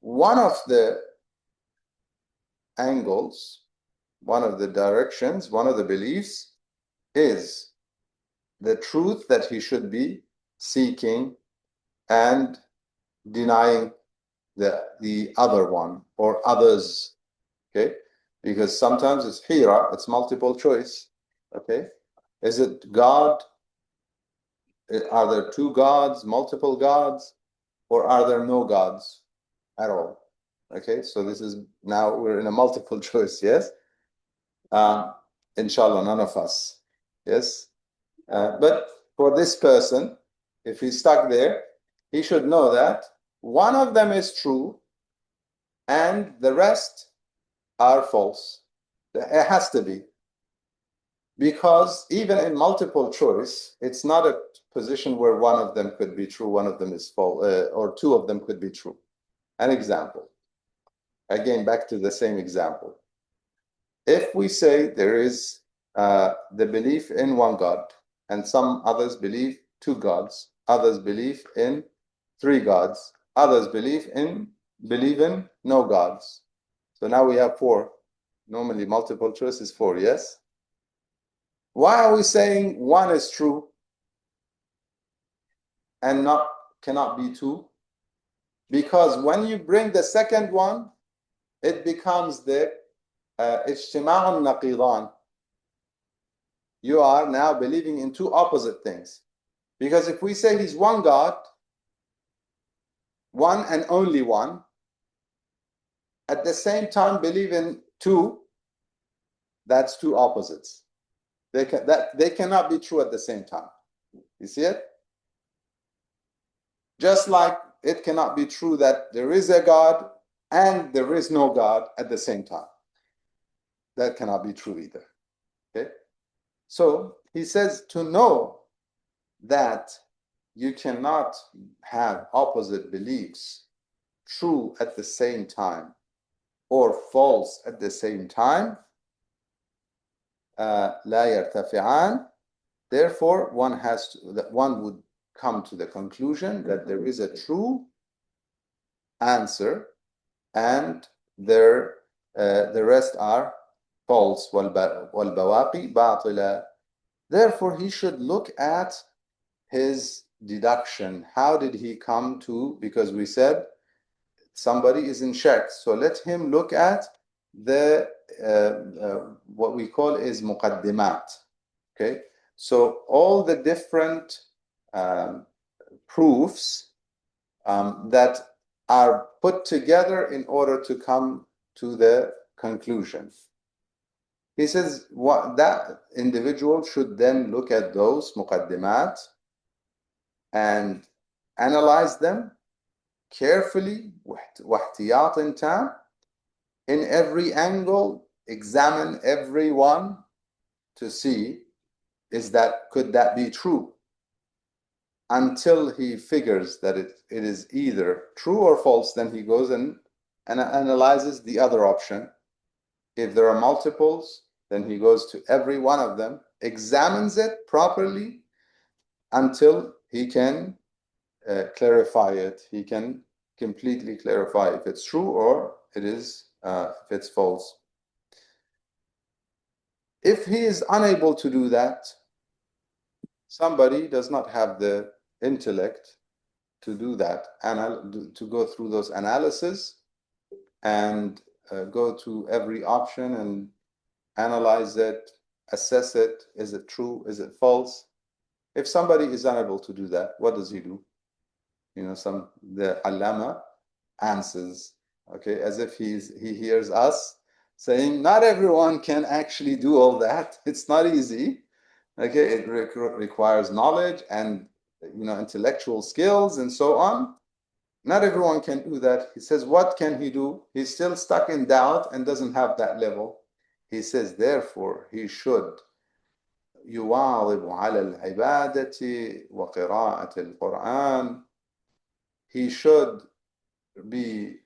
one of the angles, one of the directions, one of the beliefs is the truth that he should be seeking and denying the other one or others. Okay, because sometimes it's hira, it's multiple choice. Okay, is it God? Are there two gods, multiple gods, or are there no gods at all? Okay, so this is, now we're in a multiple choice. Yes, inshallah, none of us. Yes, but for this person, if he's stuck there, he should know that one of them is true and the rest are false. It has to be. Because even in multiple choice, it's not a position where one of them could be true, one of them is false, or two of them could be true. An example. Again, back to the same example. If we say there is the belief in one God, and some others believe two gods, others believe in three gods, others believe in no gods. So now we have four. Normally multiple choice is four, yes? Why are we saying one is true and cannot be two? Because when you bring the second one, it becomes the اجتماع النقيضان. You are now believing in two opposite things. Because if we say he's one God, one and only one, at the same time believe in two, that's two opposites. They cannot be true at the same time. You see it? Just like it cannot be true that there is a God and there is no God at the same time. That cannot be true either. Okay? So he says to know that you cannot have opposite beliefs true at the same time or false at the same time, لا يرتفعان. Therefore, one would come to the conclusion that there is a true answer and the rest are false. والبواقي باطلة. Therefore, he should look at his deduction. How did he come to, because we said somebody is in shak, so let him look at the what we call is muqaddimat. Okay, so all the different proofs that are put together in order to come to the conclusion. He says that individual should then look at those muqaddimat and analyze them carefully, واحتياط تام, in every angle, examine every one to see could that be true, until he figures that it is either true or false. Then he goes and analyzes the other option. If there are multiples, then he goes to every one of them, examines it properly until he can clarify it. He can completely clarify if it's true or if it's false. If he is unable to do that, somebody does not have the intellect to do that, and to go through those analysis and go to every option and analyze it, assess it. Is it true? Is it false? If somebody is unable to do that, what does he do? The Allama answers, okay, as if he hears us saying, not everyone can actually do all that. It's not easy. Okay, it requires knowledge and intellectual skills and so on. Not everyone can do that. He says, what can he do? He's still stuck in doubt and doesn't have that level. He says, therefore, he should يواظب على العبادة وقراءة القرآن. He should be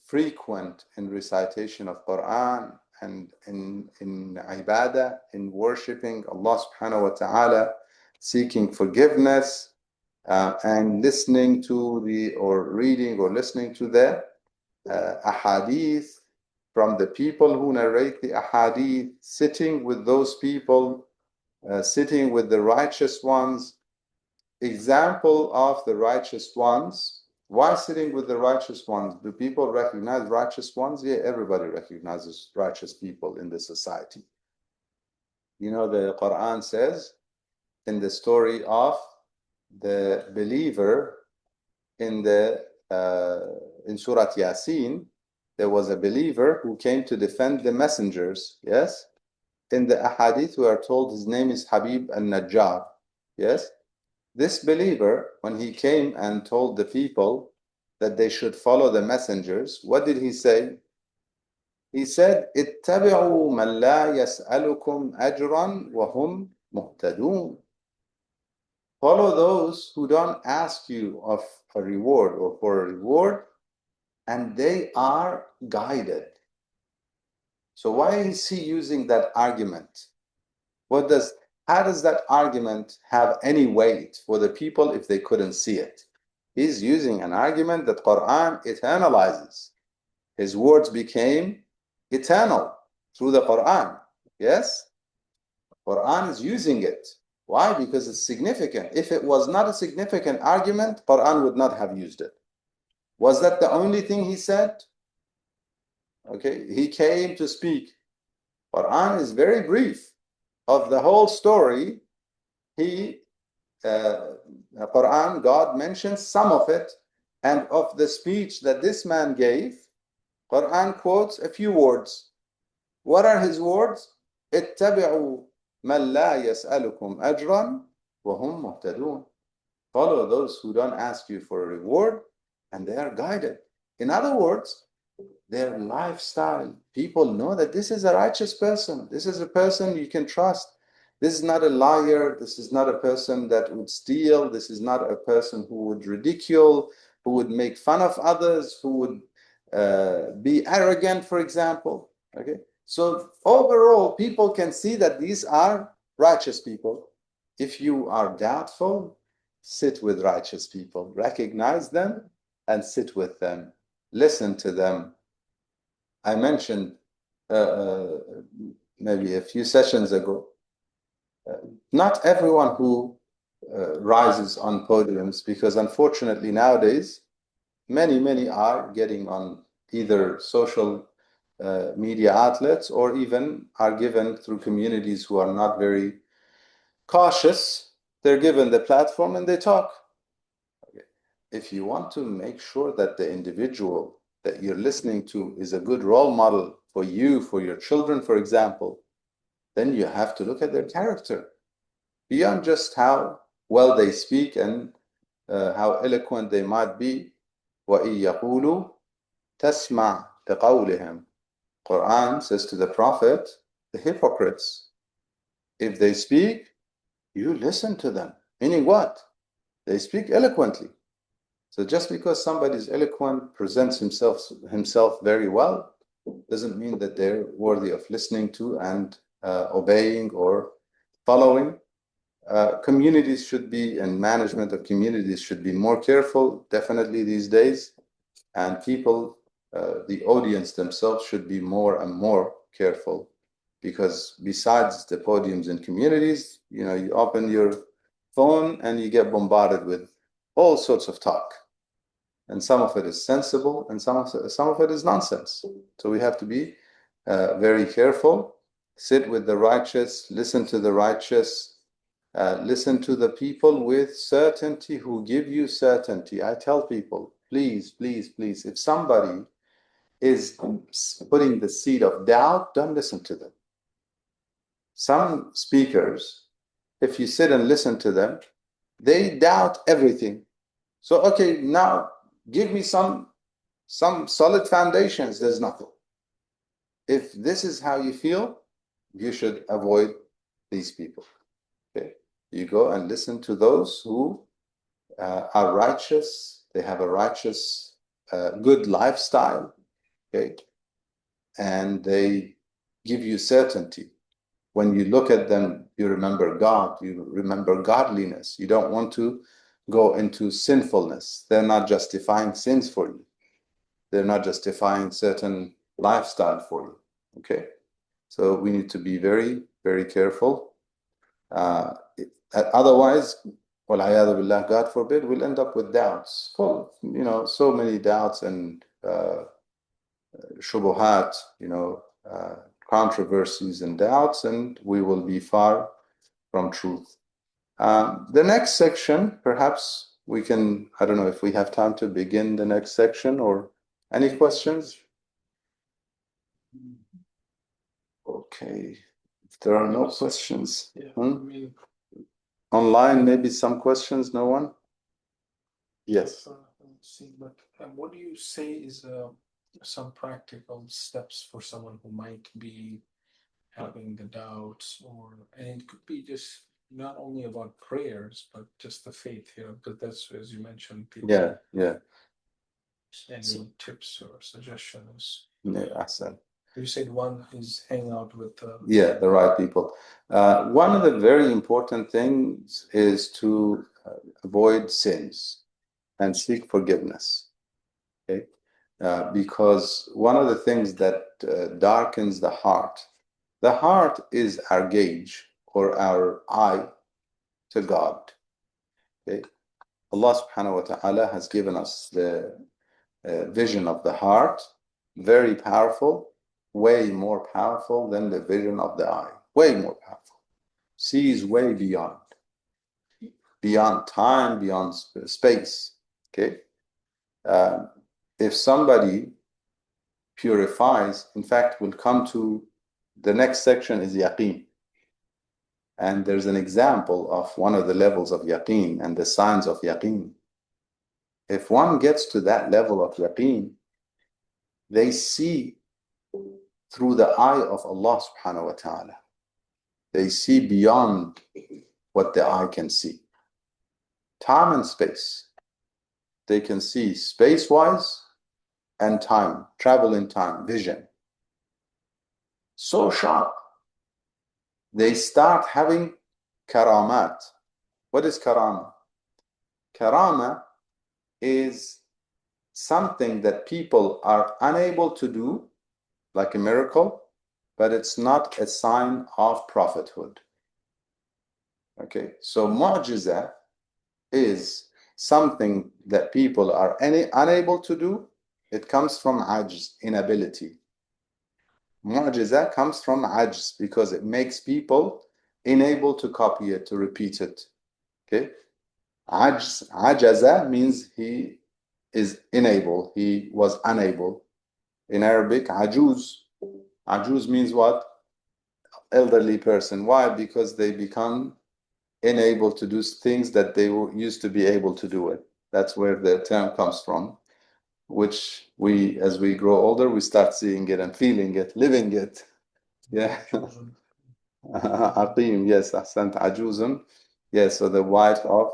frequent in recitation of Quran and in ibadah, in worshipping Allah subhanahu wa ta'ala, seeking forgiveness, and listening to reading or listening to the ahadith from the people who narrate the ahadith, sitting with those people, sitting with the righteous ones. Example of the righteous ones. Why sitting with the righteous ones? Do people recognize righteous ones? Yeah, everybody recognizes righteous people in the society. The Quran says in the story of the believer in Surah Yasin, there was a believer who came to defend the messengers. Yes, in the ahadith we are told his name is Habib al-Najjar. Yes, this believer, when he came and told the people that they should follow the messengers, what did he say? He said, اتبعوا من لا يسألكم أجرا وهم مهتدون. Follow those who don't ask you of a reward or for a reward, and they are guided. So why is he using that argument? How does that argument have any weight for the people if they couldn't see it? He's using an argument that Quran eternalizes. His words became eternal through the Quran. Yes? Quran is using it. Why? Because it's significant. If it was not a significant argument, Quran would not have used it. Was that the only thing he said? Okay, he came to speak. Quran is very brief. Of the whole story, Quran, God mentions some of it, and of the speech that this man gave, Quran quotes a few words. What are his words? اتبعوا من لا يسألكم أجرا وهم مهتدون. Follow those who don't ask you for a reward, and they are guided. In other words, their lifestyle, people know that this is a righteous person. This is a person you can trust. This is not a liar. This is not a person that would steal. This is not a person who would ridicule, who would make fun of others, who would be arrogant, for example. Okay. So overall, people can see that these are righteous people. If you are doubtful, sit with righteous people. Recognize them and sit with them. Listen to them. I mentioned maybe a few sessions ago, not everyone who rises on podiums, because unfortunately nowadays, many are getting on either social media outlets or even are given through communities who are not very cautious. They're given the platform and they talk. Okay. If you want to make sure that the individual that you're listening to is a good role model for you, for your children, for example, then you have to look at their character beyond just how well they speak and how eloquent they might be. وَإِن يَقُولُوا تَسْمَعْ لِقَوْلِهِمْ. Quran says to the Prophet, the hypocrites, if they speak, you listen to them. Meaning what? They speak eloquently. So just because somebody is eloquent, presents himself very well, doesn't mean that they're worthy of listening to and obeying or following. Communities should be, and management of communities should be more careful, definitely these days. And people, the audience themselves should be more and more careful, because besides the podiums in communities, you open your phone and you get bombarded with all sorts of talk. And some of it is sensible and some of it is nonsense. So we have to be very careful, sit with the righteous, listen to the righteous, listen to the people with certainty who give you certainty. I tell people, please, if somebody is putting the seed of doubt, don't listen to them. Some speakers, if you sit and listen to them, they doubt everything. So, okay, now give me some solid foundations. There's nothing. If this is how you feel, you should avoid these people. Okay, you go and listen to those who are righteous. They have a righteous, good lifestyle. Okay, and they give you certainty. When you look at them, you remember God. You remember godliness. You don't want to go into sinfulness. They're not justifying sins for you. They're not justifying certain lifestyle for you. Okay, so we need to be very, very careful. Otherwise, وَالْعِيَاذُ بِاللَّهِ, God forbid, we'll end up with doubts. So many doubts and shubuhat, controversies and doubts, and we will be far from truth. The next section, perhaps we can, I don't know if we have time to begin the next section, or any questions? Okay, if there are no questions. Online, maybe some questions, no one? Yes. Let's see, but what do you say is some practical steps for someone who might be having the doubts, and it could be just not only about prayers, but just the faith here, because that's, as you mentioned, people. Yeah. Any tips or suggestions? Yeah, Ahsan. You said one is hang out with the right people. One of the very important things is to avoid sins and seek forgiveness. Okay, because one of the things that darkens the heart is our gauge or our eye to God. Okay, Allah subhanahu wa ta'ala has given us the vision of the heart, very powerful, way more powerful than the vision of the eye, way more powerful. Sees way beyond time, beyond space. Okay, if somebody purifies, in fact, we'll come to the next section is yaqeen. And there's an example of one of the levels of yaqeen and the signs of yaqeen. If one gets to that level of yaqeen, they see through the eye of Allah subhanahu wa ta'ala. They see beyond what the eye can see. Time and space. They can see space-wise and time, travel in time, vision. So sharp. They start having karamat. What is karama? Karama is something that people are unable to do, like a miracle, but it's not a sign of prophethood. Okay, so mu'jiza is something that people are unable to do. It comes from ajz, inability. Mu'jiza comes from ajz because it makes people unable to copy it, to repeat it. Okay, ajaza means he is unable, he was unable. In Arabic, ajuz means what? Elderly person. Why? Because they become unable to do things that they used to be able to do it. That's where the term comes from, which we, as we grow older, we start seeing it and feeling it, living it. Yeah. Aqim, yes, ahsant, ajuzun. Yes, so the wife of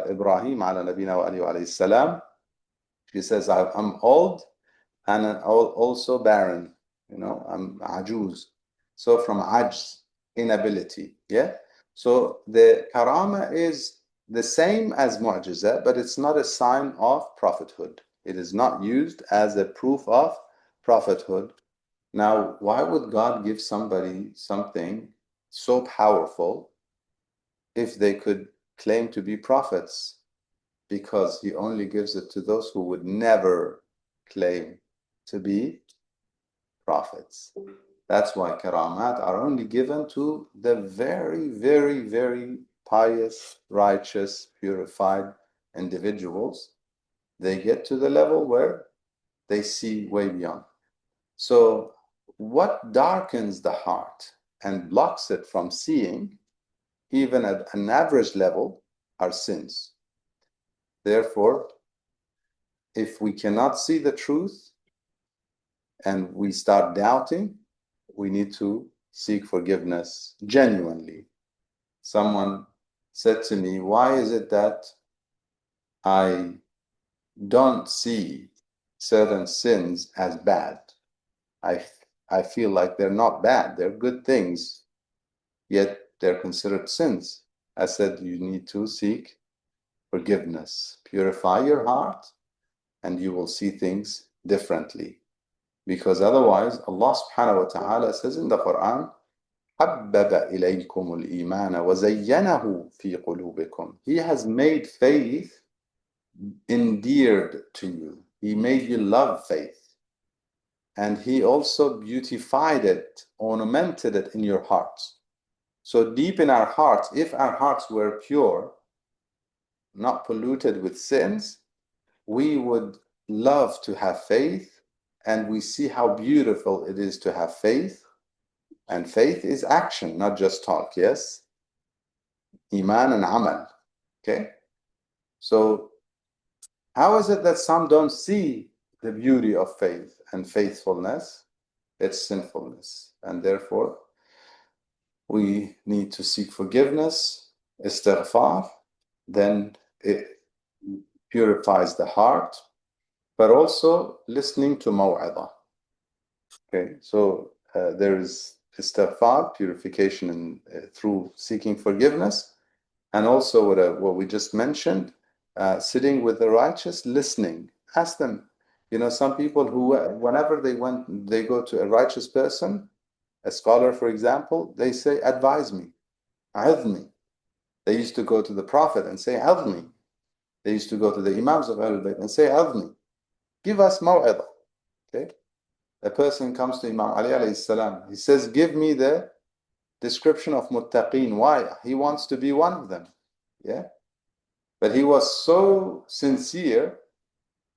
Ibrahim ala nabina wa alayhi salam, she says, I'm old and also barren, I'm ajuz. So from ajz, inability, yeah? So the karama is the same as mu'jiza, but it's not a sign of prophethood. It is not used as a proof of prophethood. Now, why would God give somebody something so powerful if they could claim to be prophets? Because he only gives it to those who would never claim to be prophets. That's why karamat are only given to the very, very, very pious, righteous, purified individuals. They get to the level where they see way beyond. So what darkens the heart and blocks it from seeing, even at an average level, are sins. Therefore, if we cannot see the truth and we start doubting, we need to seek forgiveness genuinely. Someone said to me, why is it that I don't see certain sins as bad? I feel like they're not bad, they're good things, yet they're considered sins. I said, you need to seek forgiveness. Purify your heart and you will see things differently. Because otherwise, Allah subhanahu wa ta'ala says in the Quran, حَبَّبَ إِلَيْكُمُ الْإِيمَانَ وَزَيَّنَهُ فِي قُلُوبِكُم. He has made faith endeared to you. He made you love faith. And He also beautified it, ornamented it in your hearts. So deep in our hearts, if our hearts were pure, not polluted with sins, we would love to have faith, and we see how beautiful it is to have faith. And faith is action, not just talk, yes? Iman and amal, okay? So how is it that some don't see the beauty of faith and faithfulness, it's sinfulness. And therefore, we need to seek forgiveness, istighfar, then it purifies the heart, but also listening to maw'idha. Okay, so there is istighfar, purification through seeking forgiveness, and also what we just mentioned, sitting with the righteous, listening. Ask them. Some people who, whenever they go to a righteous person, a scholar, for example, they say, advise me, me. They used to go to the Prophet and say, me. They used to go to the Imams of Ahlul Bayt and say, me. Give us maw'idha. Okay? A person comes to Imam Ali alayhi salam. He says, give me the description of muttaqeen. Why? He wants to be one of them. Yeah? But he was so sincere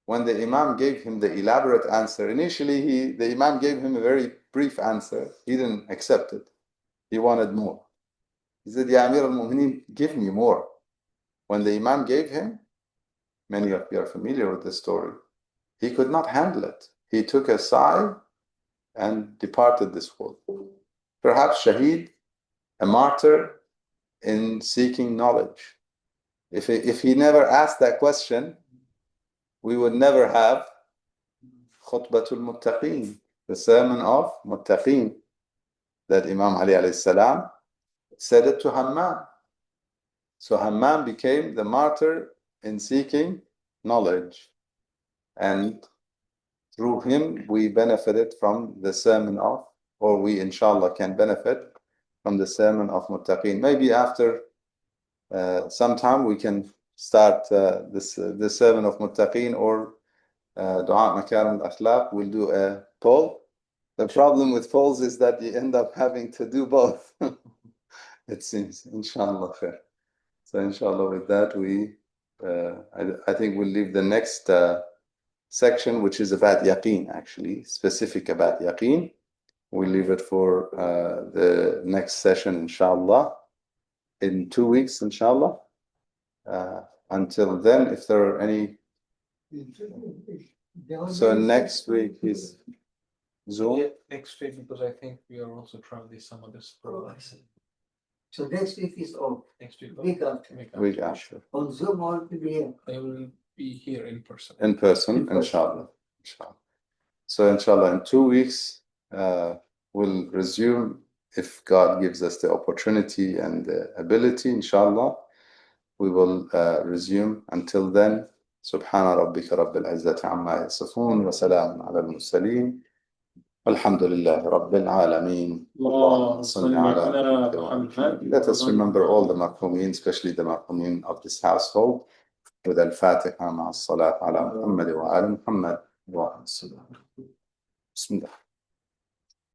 when the Imam gave him the elaborate answer. Initially, the Imam gave him a very brief answer. He didn't accept it. He wanted more. He said, Ya Amir al-Mu'mineen, give me more. When the Imam gave him, many of you are familiar with the story, he could not handle it. He took a sigh and departed this world. Perhaps Shaheed, a martyr in seeking knowledge. If he never asked that question, we would never have Khutbatul Muttaqeen, the sermon of Muttaqeen, that Imam Ali alayhi salam said it to Hammam. So Hammam became the martyr in seeking knowledge. And through him, we benefited from the sermon of, or we inshallah can benefit from the sermon of Muttaqeen. Maybe after some time we can start the sermon of Muttaqeen or Dua Makarim al-Akhlaq. We'll do a poll. The problem with polls is that you end up having to do both. It seems, inshallah khair. So inshallah with that I think we'll leave the next section, which is about yaqeen, actually, specific about yaqeen. We'll leave it for the next session, inshallah, in 2 weeks, inshallah. Until then, if there are any. So next week is Zoom. Yeah, next week, because I think we are also traveling some of this program. So next week is off. Next week. Week after. Week after. On Zoom or PDF? I will be here in person. In person, inshallah. So inshallah, in 2 weeks, we'll resume if God gives us the opportunity and the ability, inshallah. We will resume. Until then, Subhana rabbika rabbil izzati amma yasifun wa salamun ala al-mursaleen. Alhamdulillah rabbil alameen. Allahumma salli ala Muhammad. Let us remember all the marhumin, especially the marhumin of this household, with al-Fatiha ma'a as-salat ala Muhammad wa ala Muhammad wa ala Bismillah.